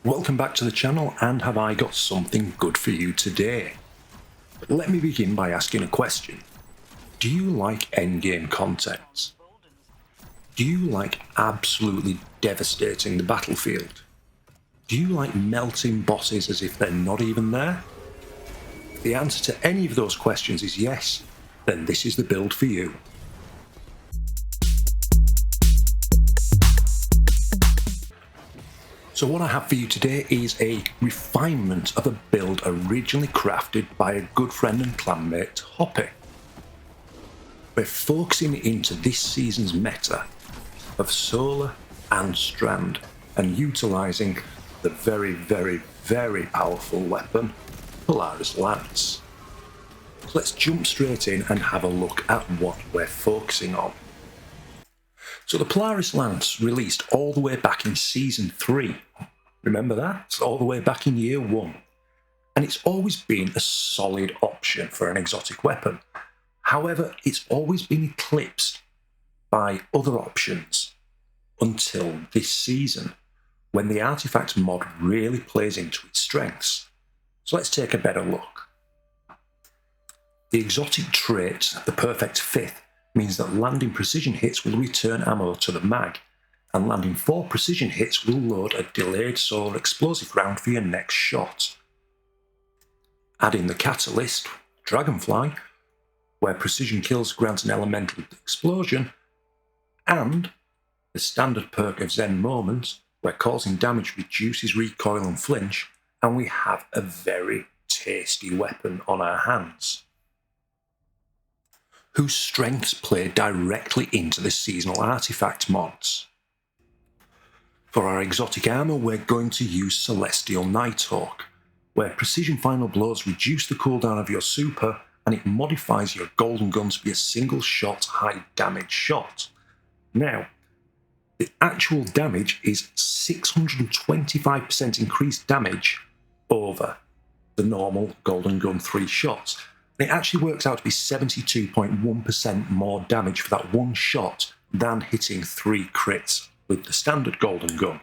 Welcome back to the channel, and have I got something good for you today? Let me begin by asking a question. Do you like endgame content? Do you like absolutely devastating the battlefield? Do you like melting bosses as if they're not even there? If the answer to any of those questions is yes, then this is the build for you. So what I have for you today is a refinement of a build originally crafted by a good friend and clanmate, Hoppy. We're focusing into this season's meta of solar and strand and utilising the very powerful weapon, Polaris Lance. So let's jump straight in and have a look at what we're focusing on. So the Polaris Lance released all the way back in Season 3. Remember that? It's all the way back in Year 1. And it's always been a solid option for an exotic weapon. However, it's always been eclipsed by other options until this season, when the artifact mod really plays into its strengths. So let's take a better look. The exotic trait, the perfect fifth, means that landing precision hits will return ammo to the mag, and landing 4 precision hits will load a delayed solar explosive round for your next shot. Add in the catalyst, Dragonfly, where precision kills grant an elemental explosion, and the standard perk of Zen Moment, where causing damage reduces recoil and flinch, and we have a very tasty weapon on our hands, whose strengths play directly into the seasonal artifact mods. For our exotic armour, we're going to use Celestial Nighthawk, where precision final blows reduce the cooldown of your super, and it modifies your golden gun to be a single shot high damage shot. Now, the actual damage is 625% increased damage over the normal golden gun 3 shots. It actually works out to be 72.1% more damage for that one shot than hitting 3 crits with the standard golden gun.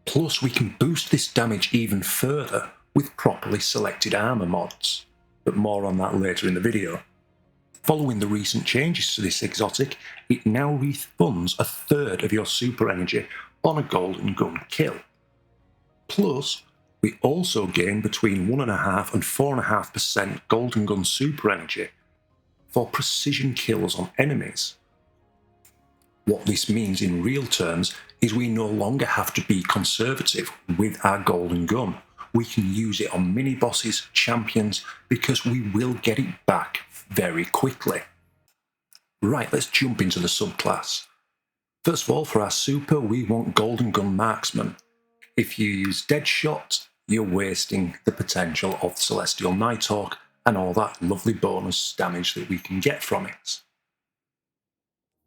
Plus, we can boost this damage even further with properly selected armour mods, but more on that later in the video. Following the recent changes to this exotic, it now refunds a third of your super energy on a golden gun kill. Plus, we also gain between 1.5 and 4.5% golden gun super energy for precision kills on enemies. What this means in real terms is we no longer have to be conservative with our golden gun. We can use it on mini bosses, champions, because we will get it back very quickly. Right, let's jump into the subclass. First of all, for our super, we want Golden Gun Marksman. If you use Deadshot, you're wasting the potential of Celestial Nighthawk and all that lovely bonus damage that we can get from it.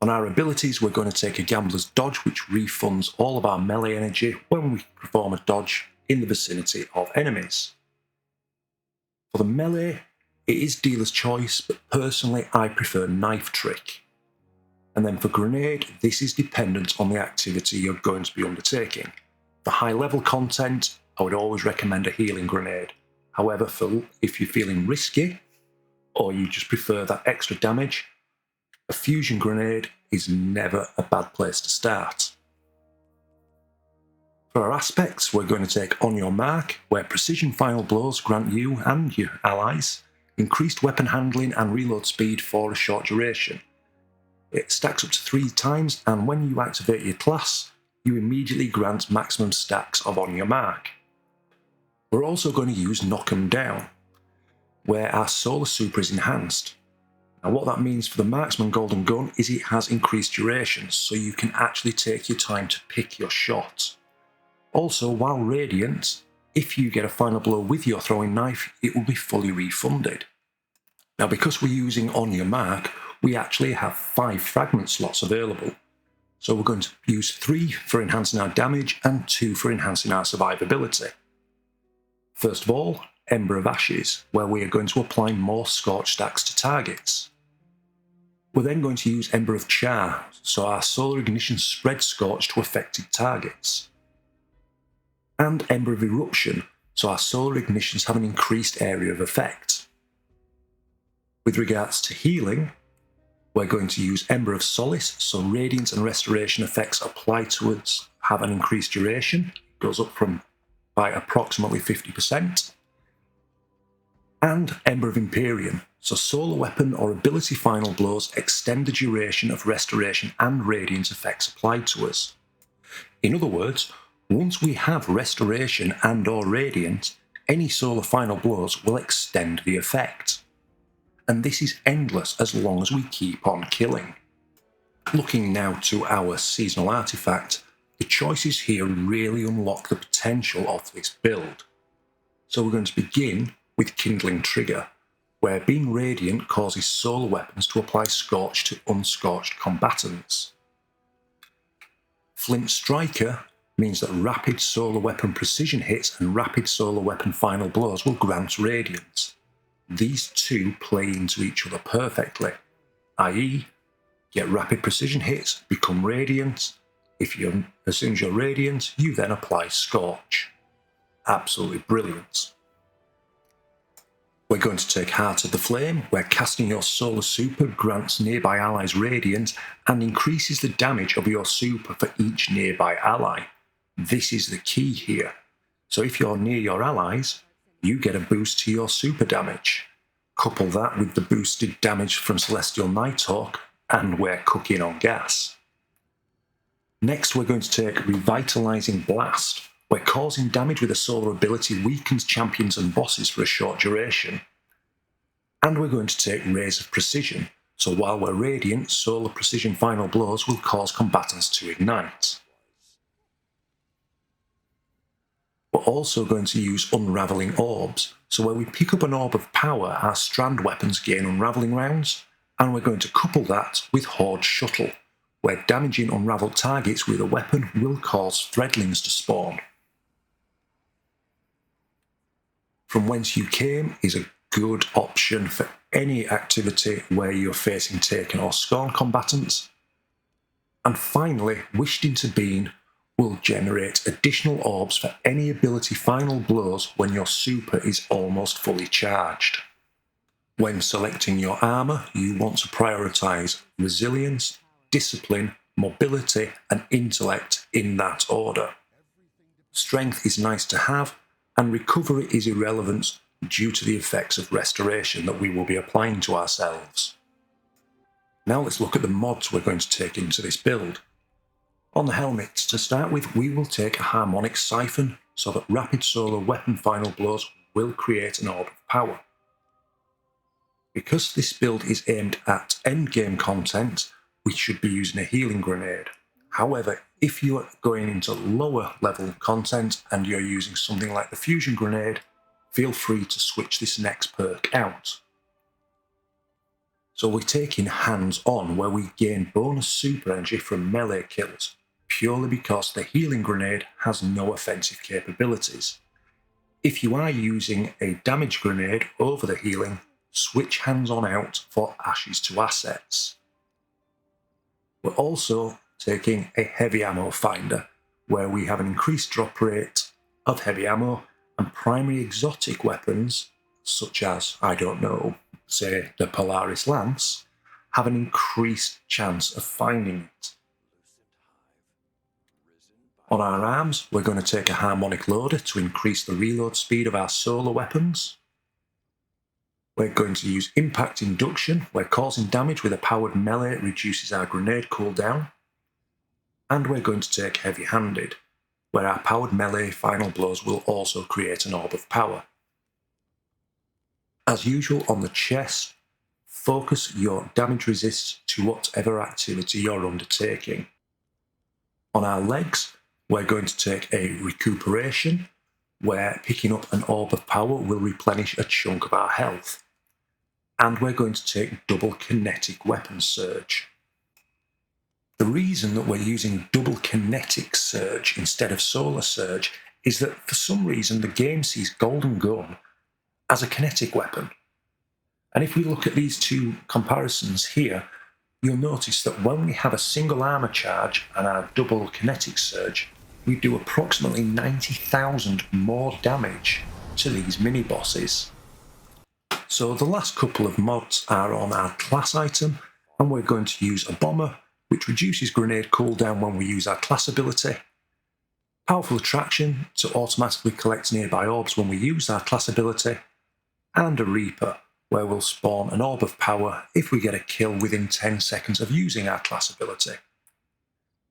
On our abilities, we're going to take a Gambler's Dodge, which refunds all of our melee energy when we perform a dodge in the vicinity of enemies. For the melee, it is dealer's choice, but personally I prefer Knife Trick. And then for grenade, this is dependent on the activity you're going to be undertaking. For high level content, I would always recommend a healing grenade. However, if you're feeling risky, or you just prefer that extra damage, a fusion grenade is never a bad place to start. For our aspects, we're going to take On Your Mark, where precision final blows grant you and your allies increased weapon handling and reload speed for a short duration. It stacks up to 3 times, and when you activate your class, you immediately grant maximum stacks of On Your Mark. We're also going to use Knock 'em Down, where our solar super is enhanced. Now what that means for the marksman golden gun is it has increased duration, so you can actually take your time to pick your shot. Also, while radiant, if you get a final blow with your throwing knife, it will be fully refunded. Now because we're using On Your Mark, we actually have 5 fragment slots available. So we're going to use 3 for enhancing our damage and 2 for enhancing our survivability. First of all, Ember of Ashes, where we are going to apply more scorch stacks to targets. We're then going to use Ember of Char, so our solar ignition spreads scorch to affected targets. and Ember of Eruption, so our solar ignitions have an increased area of effect. With regards to healing, we're going to use Ember of Solace, so Radiance and Restoration effects applied to us have an increased duration, it goes up by approximately 50%. And Ember of Empyrean, so solar weapon or ability final blows extend the duration of restoration and radiance effects applied to us. In other words, once we have restoration and or radiance, any solar final blows will extend the effect. And this is endless as long as we keep on killing. Looking now to our seasonal artifact, the choices here really unlock the potential of this build. So we're going to begin with Kindling Trigger, where being radiant causes solar weapons to apply Scorch to unscorched combatants. Flint Striker means that rapid solar weapon precision hits and rapid solar weapon final blows will grant radiance. These two play into each other perfectly, i.e., get rapid precision hits, become radiant. As soon as you're radiant, you then apply Scorch. Absolutely brilliant. We're going to take Heart of the Flame, where casting your solar super grants nearby allies radiance and increases the damage of your super for each nearby ally. This is the key here. So if you're near your allies, you get a boost to your super damage. Couple that with the boosted damage from Celestial Nighthawk, and we're cooking on gas. Next, we're going to take Revitalizing Blast, where causing damage with a solar ability weakens champions and bosses for a short duration. And we're going to take Rays of Precision, so while we're radiant, solar precision final blows will cause combatants to ignite. We're also going to use Unraveling Orbs, so where we pick up an Orb of Power, our strand weapons gain Unraveling rounds, and we're going to couple that with Horde Shuttle, where damaging unravelled targets with a weapon will cause threadlings to spawn. From Whence You Came is a good option for any activity where you're facing Taken or Scorn combatants. And finally, Wished Into Being will generate additional orbs for any ability final blows when your super is almost fully charged. When selecting your armour, you want to prioritise resilience, discipline, mobility and intellect in that order. Strength is nice to have, and recovery is irrelevant due to the effects of restoration that we will be applying to ourselves. Now let's look at the mods we're going to take into this build. On the helmets, to start with, we will take a Harmonic Siphon so that rapid solar weapon final blows will create an Orb of Power. Because this build is aimed at endgame content, we should be using a Healing Grenade. However, if you are going into lower level content and you're using something like the Fusion Grenade, feel free to switch this next perk out. So we're taking Hands On, where we gain bonus super energy from melee kills, purely because the Healing Grenade has no offensive capabilities. If you are using a damage grenade over the healing, switch Hands On out for Ashes to Assets. We're also taking a Heavy Ammo Finder, where we have an increased drop rate of heavy ammo and primary exotic weapons, such as, I don't know, say the Polaris Lance, have an increased chance of finding it. On our arms, we're going to take a Harmonic Loader to increase the reload speed of our solar weapons. We're going to use Impact Induction, where causing damage with a powered melee reduces our grenade cooldown. And we're going to take Heavy Handed, where our powered melee final blows will also create an Orb of Power. As usual on the chest, focus your damage resist to whatever activity you're undertaking. On our legs, we're going to take a Recuperation, where picking up an Orb of Power will replenish a chunk of our health. And we're going to take double Kinetic Weapon Surge. The reason that we're using double Kinetic Surge instead of Solar Surge is that for some reason the game sees Golden Gun as a kinetic weapon. And if we look at these two comparisons here, you'll notice that when we have a single armour charge and our double Kinetic Surge, we do approximately 90,000 more damage to these mini-bosses. So the last couple of mods are on our class item, and we're going to use a bomber, which reduces grenade cooldown when we use our class ability, powerful attraction to automatically collect nearby orbs when we use our class ability, and a reaper, where we'll spawn an orb of power if we get a kill within 10 seconds of using our class ability.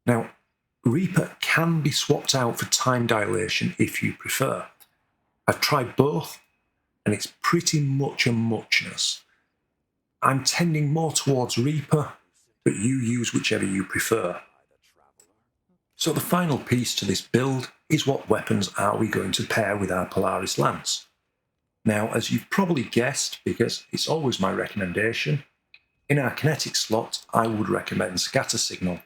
Now, reaper can be swapped out for time dilation if you prefer. I've tried both, and it's pretty much a muchness. I'm tending more towards reaper, but you use whichever you prefer. So the final piece to this build is what weapons are we going to pair with our Polaris Lance. Now, as you've probably guessed, because it's always my recommendation, in our kinetic slot I would recommend Scatter Signal.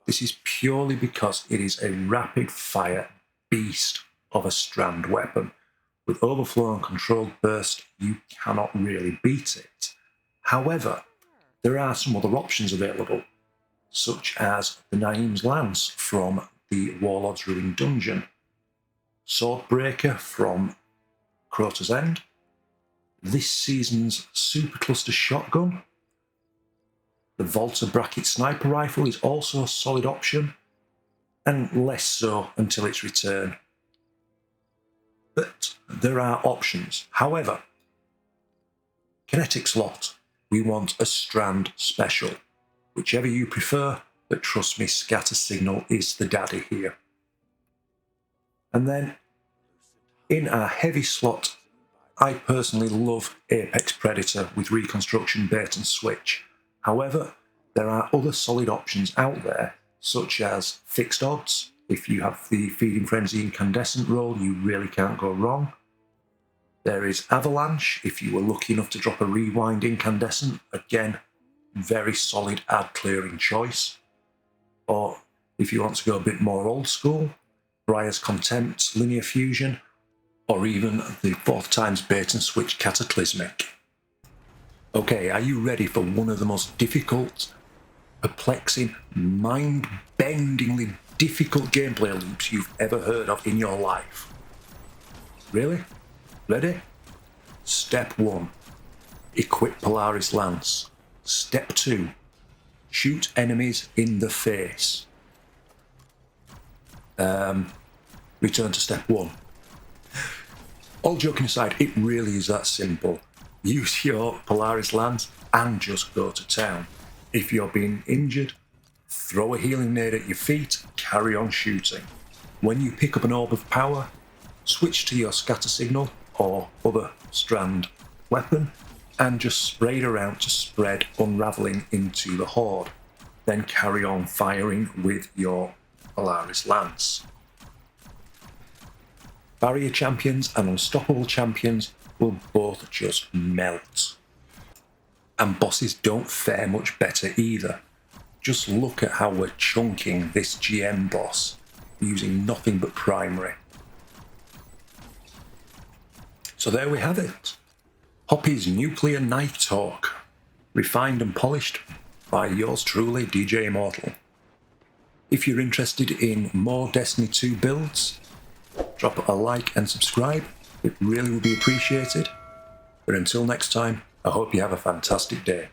This is purely because it is a rapid fire beast of a strand weapon. With overflow and controlled burst, you cannot really beat it. However, there are some other options available, such as the Naim's Lance from the Warlord's Ruin Dungeon, Swordbreaker from Crota's End, this season's Supercluster Shotgun, the Volta Bracket Sniper Rifle is also a solid option, and less so until its return. But there are options. However, kinetic slot, we want a strand special. Whichever you prefer, but trust me, Scatter Signal is the daddy here. And then, in our heavy slot, I personally love Apex Predator with Reconstruction, Bait and Switch. However, there are other solid options out there, such as Fixed Odds. If you have the Feeding Frenzy Incandescent roll, you really can't go wrong. There is Avalanche, if you were lucky enough to drop a Rewind Incandescent, again, very solid ad clearing choice. Or if you want to go a bit more old school, Briar's Contempt, Linear Fusion, or even the 4th times Bait and Switch Cataclysmic. Okay, are you ready for one of the most difficult, perplexing, mind-bendingly difficult gameplay loops you've ever heard of in your life? Really? Ready? Step 1. Equip Polaris Lance. Step 2. Shoot enemies in the face. Return to step 1. All joking aside, it really is that simple. Use your Polaris Lance and just go to town. If you're being injured, throw a healing nade at your feet, carry on shooting. When you pick up an orb of power, switch to your Scatter Signal or other strand weapon and just spray it around to spread unravelling into the horde. Then carry on firing with your Polaris Lance. Barrier champions and unstoppable champions will both just melt. And bosses don't fare much better either. Just look at how we're chunking this GM boss, using nothing but primary. So there we have it. Hoppy's Nuclear Knife Talk, refined and polished by yours truly, DJ Immortal. If you're interested in more Destiny 2 builds, drop a like and subscribe. It really would be appreciated. But until next time, I hope you have a fantastic day.